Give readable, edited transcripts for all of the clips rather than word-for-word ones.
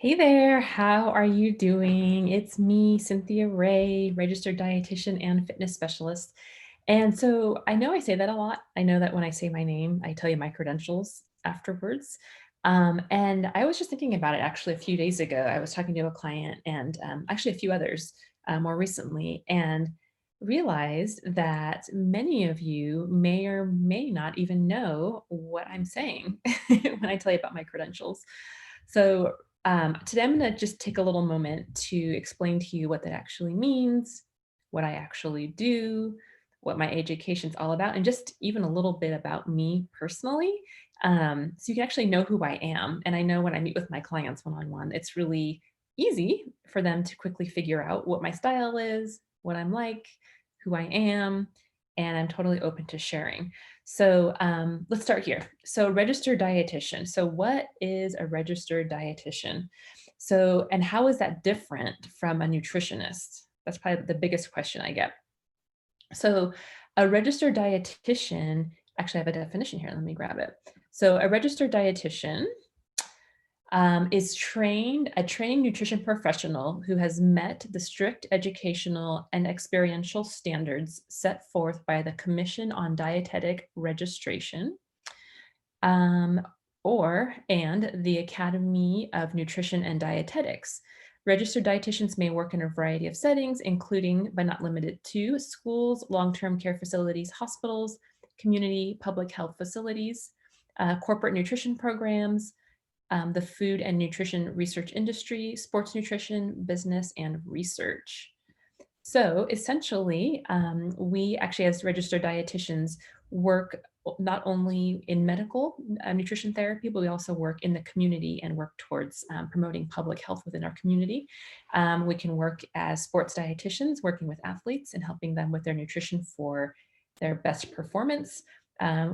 Hey there, how are you doing? It's me, Cynthia Ray, registered dietitian and fitness specialist. And so I know I say that a lot. I know that when I say my name, I tell you my credentials afterwards. And I was just thinking about it actually a few days ago. I was talking to a client and actually a few others more recently, and realized that many of you may or may not even know what I'm saying when I tell you about my credentials. So today I'm going to just take a little moment to explain to you what that actually means, what I actually do, what my education's all about, and just even a little bit about me personally. So you can actually know who I am. And I know when I meet with my clients one-on-one, it's really easy for them to quickly figure out what my style is, what I'm like, who I am, and I'm totally open to sharing. So let's start here. So registered dietitian. So what is a registered dietitian? So, and how is that different from a nutritionist? That's probably the biggest question I get. So a registered dietitian, actually I have a definition here. Let me grab it. So a registered dietitian is a training nutrition professional who has met the strict educational and experiential standards set forth by the Commission on Dietetic Registration, um, and the Academy of Nutrition and Dietetics. Registered dietitians may work in a variety of settings, including but not limited to schools, long-term care facilities, hospitals, community public health facilities, corporate nutrition programs, the food and nutrition research industry, sports nutrition, business, and research. So essentially, we actually, as registered dietitians, work not only in medical nutrition therapy, but we also work in the community and work towards promoting public health within our community. We can work as sports dietitians, working with athletes and helping them with their nutrition for their best performance.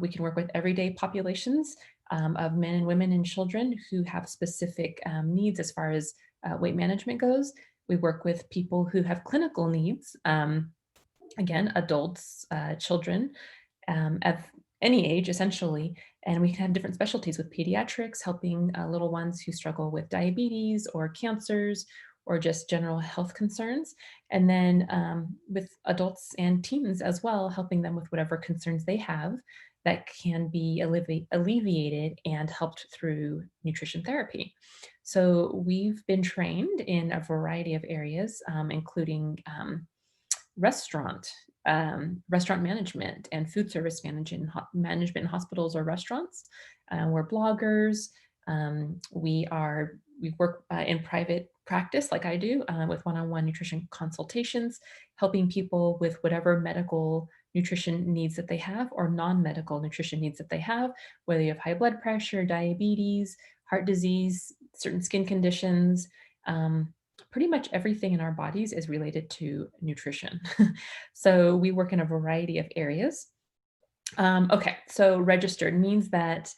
We can work with everyday populations of men and women and children who have specific needs as far as weight management goes. We work with people who have clinical needs, again, adults, children, of any age, essentially. And we can have different specialties with pediatrics, helping little ones who struggle with diabetes or cancers or just general health concerns. And then with adults and teens as well, helping them with whatever concerns they have that can be alleviated and helped through nutrition therapy. So we've been trained in a variety of areas, including restaurant, restaurant management and food service management in hospitals or restaurants. We're bloggers. We work in private practice like I do with one-on-one nutrition consultations, helping people with whatever medical nutrition needs that they have or non-medical nutrition needs that they have, whether you have high blood pressure, diabetes, heart disease, certain skin conditions. Pretty much everything in our bodies is related to nutrition. So we work in a variety of areas. Okay, so registered means that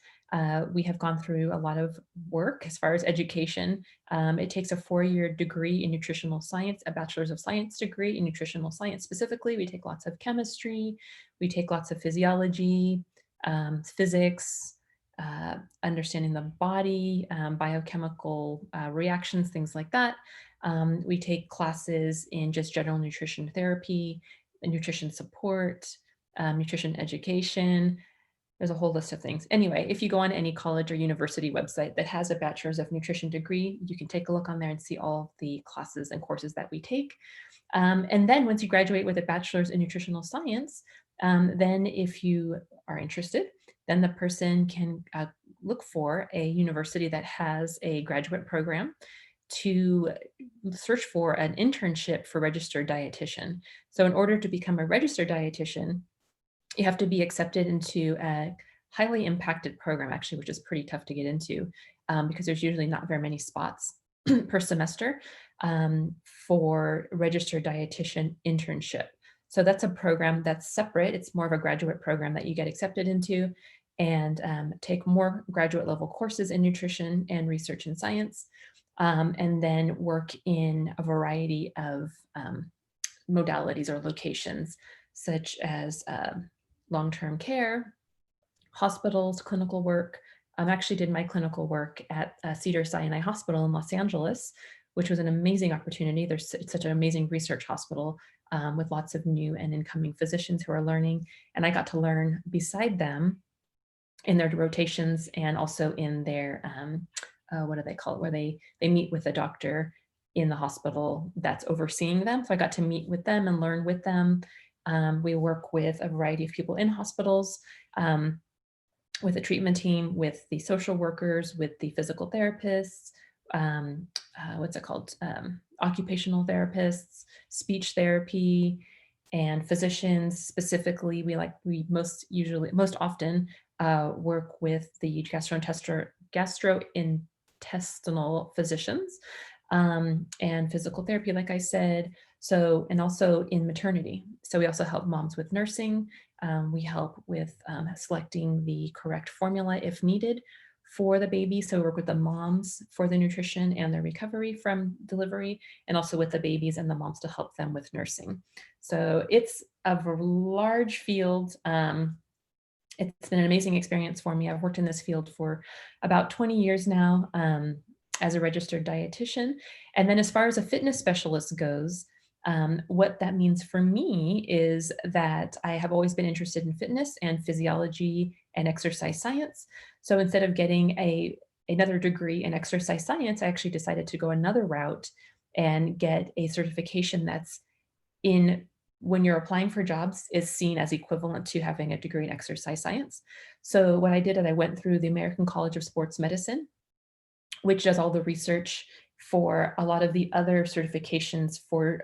we have gone through a lot of work as far as education. It takes a 4-year degree in nutritional science, a bachelor's of science degree in nutritional science specifically. We take lots of chemistry, we take lots of physiology, physics, understanding the body, biochemical reactions, things like that. We take classes in just general nutrition therapy, nutrition support, nutrition education. There's a whole list of things. Anyway, if you go on any college or university website that has a bachelor's of nutrition degree, you can take a look on there and see all the classes and courses that we take. And then once you graduate with a bachelor's in nutritional science, then if you are interested, then the person can look for a university that has a graduate program to search for an internship for registered dietitian. So in order to become a registered dietitian, you have to be accepted into a highly impacted program, actually, which is pretty tough to get into because there's usually not very many spots per semester for registered dietitian internship. So that's a program that's separate. It's more of a graduate program that you get accepted into and take more graduate level courses in nutrition and research and science, and then work in a variety of modalities or locations, such as long-term care, hospitals, clinical work, Actually did my clinical work at Cedars-Sinai Hospital in Los Angeles, which was an amazing opportunity. It's such an amazing research hospital with lots of new and incoming physicians who are learning. And I got to learn beside them in their rotations and also in their what do they call it, where they meet with a doctor in the hospital that's overseeing them. So I got to meet with them and learn with them. We work with a variety of people in hospitals, with the treatment team, with the social workers, with the physical therapists, what's it called? Occupational therapists, speech therapy, and physicians. Specifically, most often work with the gastrointestinal physicians, and physical therapy, like I said. So, and also in maternity. So we also help moms with nursing. We help with selecting the correct formula if needed for the baby. So we work with the moms for the nutrition and their recovery from delivery, and also with the babies and the moms to help them with nursing. So it's a large field. It's been an amazing experience for me. I've worked in this field for about 20 years now, as a registered dietitian. And then as far as a fitness specialist goes, what that means for me is that I have always been interested in fitness and physiology and exercise science. So instead of getting another degree in exercise science, I actually decided to go another route and get a certification that's in when you're applying for jobs is seen as equivalent to having a degree in exercise science. So what I did is I went through the American College of Sports Medicine, which does all the research for a lot of the other certifications for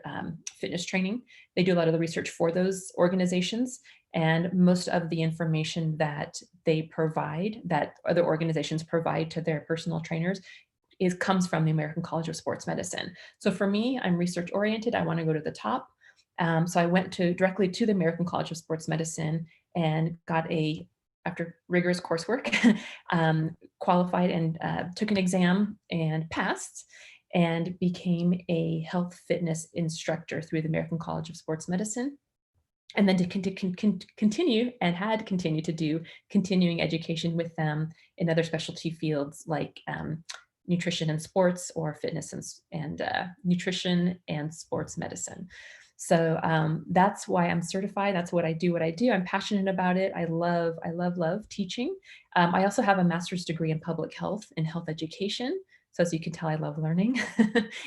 fitness training. They do a lot of the research for those organizations, and most of the information that they provide, that other organizations provide to their personal trainers, comes from the American College of Sports Medicine. So for me, I'm research oriented. I want to go to the top. So I went directly to the American College of Sports Medicine and after rigorous coursework, qualified and took an exam and passed, and became a health fitness instructor through the American College of Sports Medicine. And then to continue and had continued to do continuing education with them in other specialty fields like nutrition and sports, or fitness and nutrition and sports medicine. So that's why I'm certified. That's what I do. I'm passionate about it. I love teaching. I also have a master's degree in public health and health education. So as you can tell, I love learning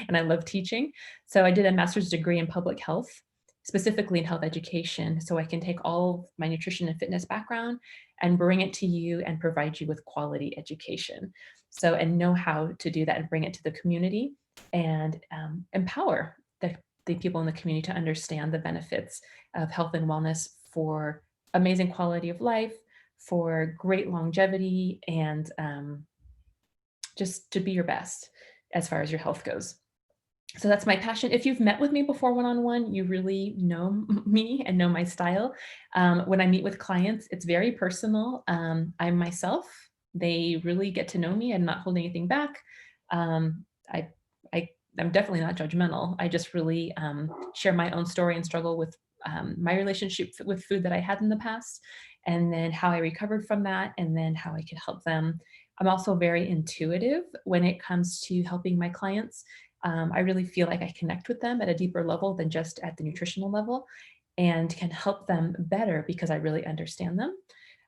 and I love teaching. So I did a master's degree in public health, specifically in health education. So I can take all my nutrition and fitness background and bring it to you and provide you with quality education. So, and know how to do that and bring it to the community and empower the people in the community to understand the benefits of health and wellness for amazing quality of life, for great longevity, and just to be your best as far as your health goes. So that's my passion. If you've met with me before one-on-one, you really know me and know my style. When I meet with clients, it's very personal. I'm myself. They really get to know me. I'm not holding anything back. Um, I, I'm definitely not judgmental. I just really share my own story and struggle with my relationship with food that I had in the past, and then how I recovered from that, and then how I could help them. I'm also very intuitive when it comes to helping my clients. I really feel like I connect with them at a deeper level than just at the nutritional level, and can help them better because I really understand them.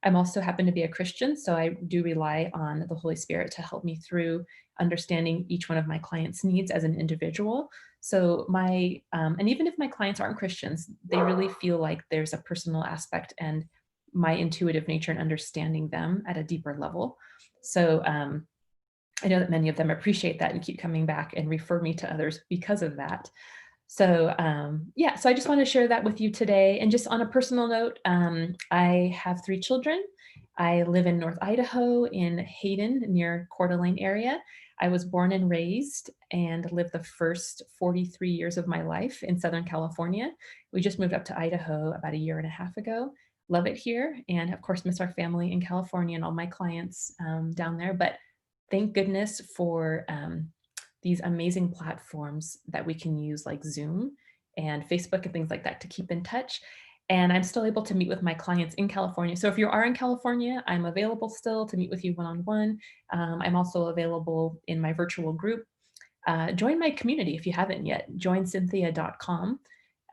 I'm also happen to be a Christian, so I do rely on the Holy Spirit to help me through understanding each one of my clients' needs as an individual. So and even if my clients aren't Christians, they really feel like there's a personal aspect and my intuitive nature and understanding them at a deeper level. So I know that many of them appreciate that and keep coming back and refer me to others because of that. So yeah, so I just want to share that with you today. And just on a personal note, I have 3 children. I live in North Idaho in Hayden near Coeur d'Alene area. I was born and raised and lived the first 43 years of my life in Southern California. We just moved up to Idaho about a year and a half ago. Love it here, and of course miss our family in California and all my clients down there. But thank goodness for these amazing platforms that we can use like Zoom and Facebook and things like that to keep in touch. And I'm still able to meet with my clients in California. So if you are in California, I'm available still to meet with you one-on-one. I'm also available in my virtual group. Join my community if you haven't yet. Joincynthia.com.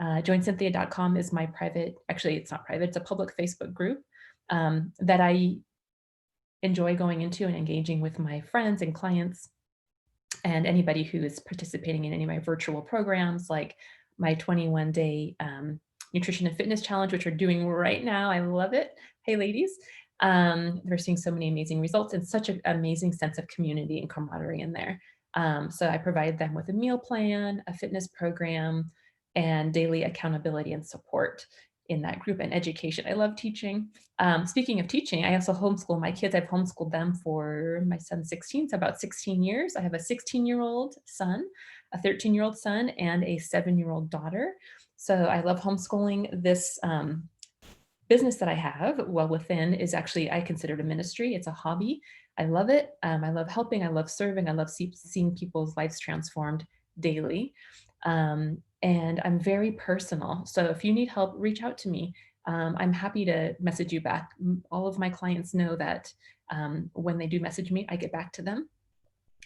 Joincynthia.com is my private, actually, it's not private, it's a public Facebook group that I enjoy going into and engaging with my friends and clients and anybody who is participating in any of my virtual programs, like my 21-day nutrition and fitness challenge, which we're doing right now. I love it. Hey, ladies. We're seeing so many amazing results and such an amazing sense of community and camaraderie in there. So I provide them with a meal plan, a fitness program, and daily accountability and support in that group, and education. I love teaching. Speaking of teaching, I also homeschool my kids. I've homeschooled them for my son's 16, so about 16 years. I have a 16-year-old son, a 13-year-old son, and a 7-year-old daughter. So I love homeschooling. This business that I have, well within, is actually, I consider it a ministry. It's a hobby. I love it. I love helping. I love serving. I love seeing people's lives transformed daily. And I'm very personal. So if you need help, reach out to me. I'm happy to message you back. All of my clients know that when they do message me, I get back to them.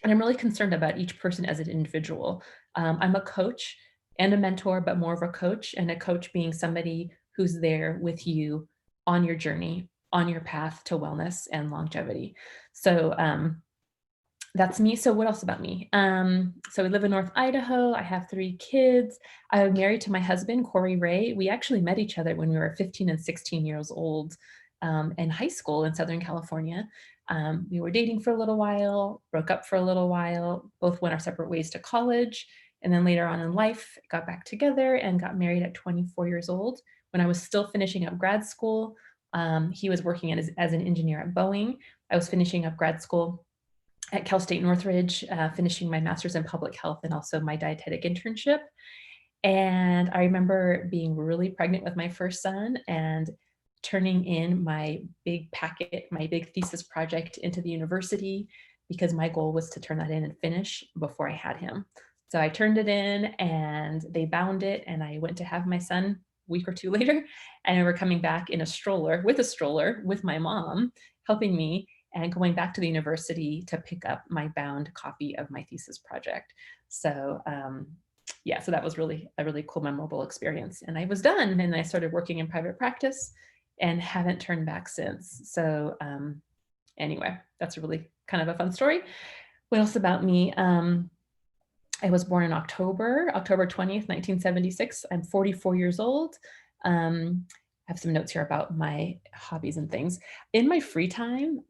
And I'm really concerned about each person as an individual. I'm a coach and a mentor, but more of a coach, and a coach being somebody who's there with you on your journey, on your path to wellness and longevity. So that's me. So what else about me? So we live in North Idaho. I have 3 kids. I'm married to my husband, Corey Ray. We actually met each other when we were 15 and 16 years old in high school in Southern California. We were dating for a little while, broke up for a little while, both went our separate ways to college. And then later on in life, got back together and got married at 24 years old when I was still finishing up grad school. He was working as an engineer at Boeing. I was finishing up grad school at Cal State Northridge, finishing my master's in public health and also my dietetic internship. And I remember being really pregnant with my first son and turning in my big packet, my big thesis project into the university, because my goal was to turn that in and finish before I had him. So I turned it in and they bound it, and I went to have my son a week or two later, and we're coming back in a stroller with my mom helping me, and going back to the university to pick up my bound copy of my thesis project. So yeah, so that was really a really cool, memorable experience. And I was done, and I started working in private practice and haven't turned back since. So anyway, that's a really kind of a fun story. What else about me? I was born in October 20th, 1976. I'm 44 years old. I have some notes here about my hobbies and things. In my free time,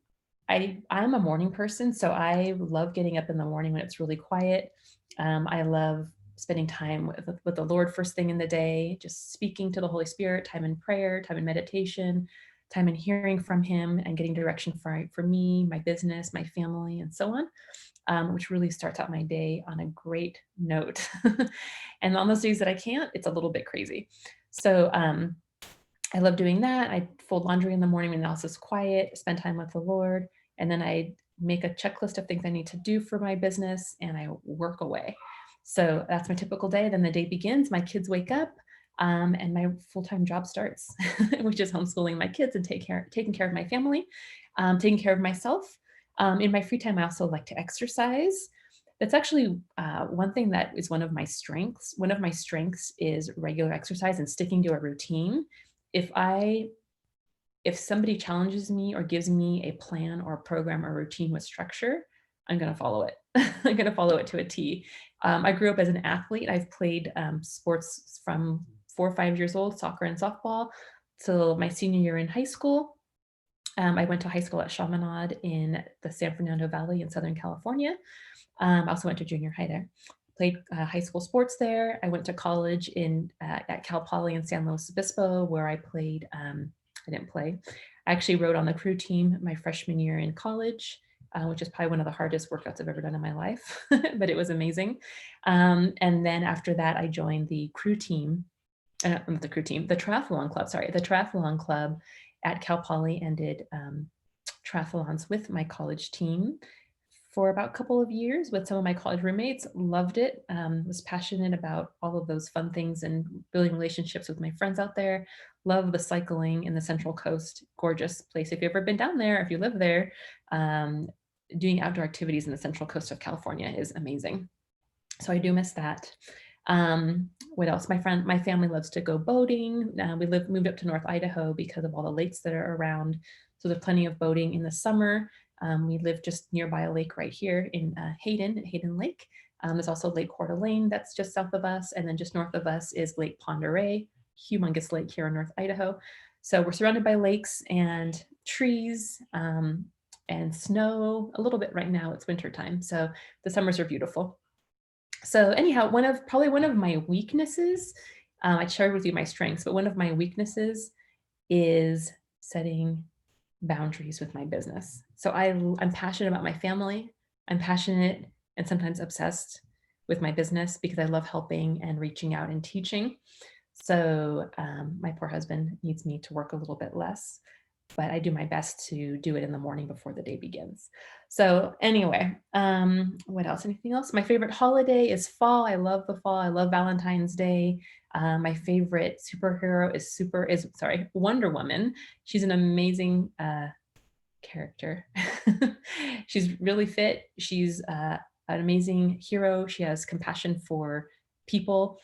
I'm a morning person, so I love getting up in the morning when it's really quiet. I love spending time with the Lord first thing in the day, just speaking to the Holy Spirit, time in prayer, time in meditation, time in hearing from Him and getting direction for me, my business, my family, and so on, which really starts out my day on a great note. And on those days that I can't, it's a little bit crazy. So I love doing that. I fold laundry in the morning when the house is quiet, spend time with the Lord, and then I make a checklist of things I need to do for my business, and I work away. So that's my typical day. Then the day begins, my kids wake up, and my full-time job starts, which is homeschooling my kids and taking care of my family, taking care of myself. In my free time, I also like to exercise. That's actually one thing that is one of my strengths. One of my strengths is regular exercise and sticking to a routine. If somebody challenges me or gives me a plan or a program or routine with structure, I'm going to follow it. I'm going to follow it to a T. I grew up as an athlete. I've played sports from 4 or 5 years old, soccer and softball, till my senior year in high school. I went to high school at Chaminade in the San Fernando Valley in Southern California. I also went to junior high there. Played high school sports there. I went to college at Cal Poly in San Luis Obispo, where I played. I didn't play. I actually rode on the crew team my freshman year in college, which is probably one of the hardest workouts I've ever done in my life, but it was amazing. And then after that, I joined the crew team, not the crew team, the triathlon club. Sorry, the triathlon club at Cal Poly, and did triathlons with my college team for about a couple of years with some of my college roommates. Loved it. Was passionate about all of those fun things and building relationships with my friends out there. Love the cycling in the Central Coast. Gorgeous place. If you've ever been down there, if you live there, um, doing outdoor activities in the Central Coast of California is amazing. So I do miss that. What else? My family loves to go boating. We moved up to North Idaho because of all the lakes that are around. So there's plenty of boating in the summer. We live just nearby a lake right here in Hayden Lake. There's also Lake Coeur d'Alene that's just south of us. And then just north of us is Lake Pend Oreille, humongous lake here in North Idaho. So we're surrounded by lakes and trees and snow a little bit right now. It's wintertime. So the summers are beautiful. So anyhow, probably one of my weaknesses, I shared with you my strengths, but one of my weaknesses is setting boundaries with my business. So I'm passionate about my family. I'm passionate and sometimes obsessed with my business because I love helping and reaching out and teaching. So my poor husband needs me to work a little bit less, but I do my best to do it in the morning before the day begins. So anyway, what else? Anything else? My favorite holiday is fall. I love the fall. I love Valentine's Day. My favorite superhero is Wonder Woman. She's an amazing character. She's really fit. She's an amazing hero. She has compassion for people,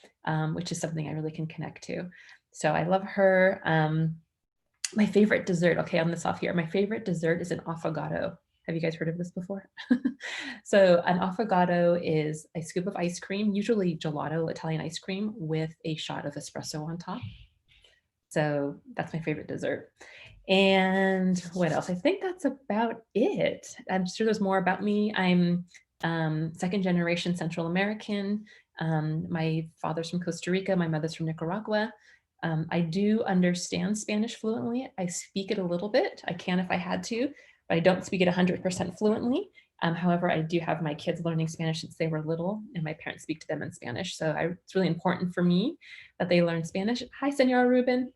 which is something I really can connect to. So I love her. My favorite dessert, okay, on this off here. My favorite dessert is an affogato. Have you guys heard of this before? So an affogato is a scoop of ice cream, usually gelato, Italian ice cream, with a shot of espresso on top. So that's my favorite dessert. And what else? I think that's about it. I'm sure there's more about me. I'm second generation Central American. My father's from Costa Rica. My mother's from Nicaragua. I do understand Spanish fluently. I speak it a little bit. I can if I had to, but I don't speak it 100% fluently. However, I do have my kids learning Spanish since they were little, and my parents speak to them in Spanish. So it's really important for me that they learn Spanish. Hi, Senora Rubin.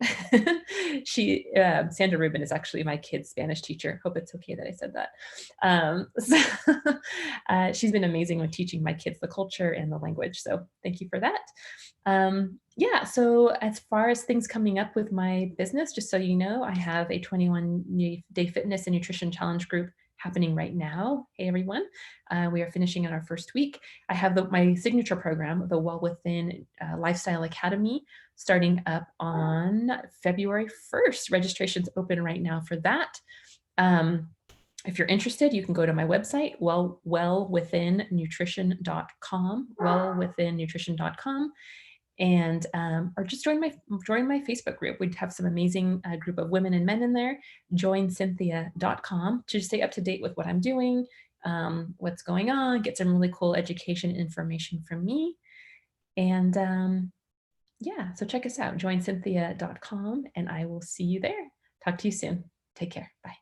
Sandra Rubin is actually my kid's Spanish teacher. Hope it's okay that I said that. She's been amazing with teaching my kids the culture and the language. So thank you for that. Yeah, so as far as things coming up with my business, just so you know, I have a 21-day fitness and nutrition challenge group happening right now. Hey, everyone. We are finishing in our first week. I have my signature program, the Well Within Lifestyle Academy, starting up on February 1st. Registration's open right now for that. If you're interested, you can go to my website, wellwithinnutrition.com, wellwithinnutrition.com. And or just join my Facebook group. We'd have some amazing group of women and men in there. Joincynthia.com to stay up to date with what I'm doing, what's going on, get some really cool education information from me. And yeah, so check us out, joincynthia.com, and I will see you there. Talk to you soon. Take care. Bye.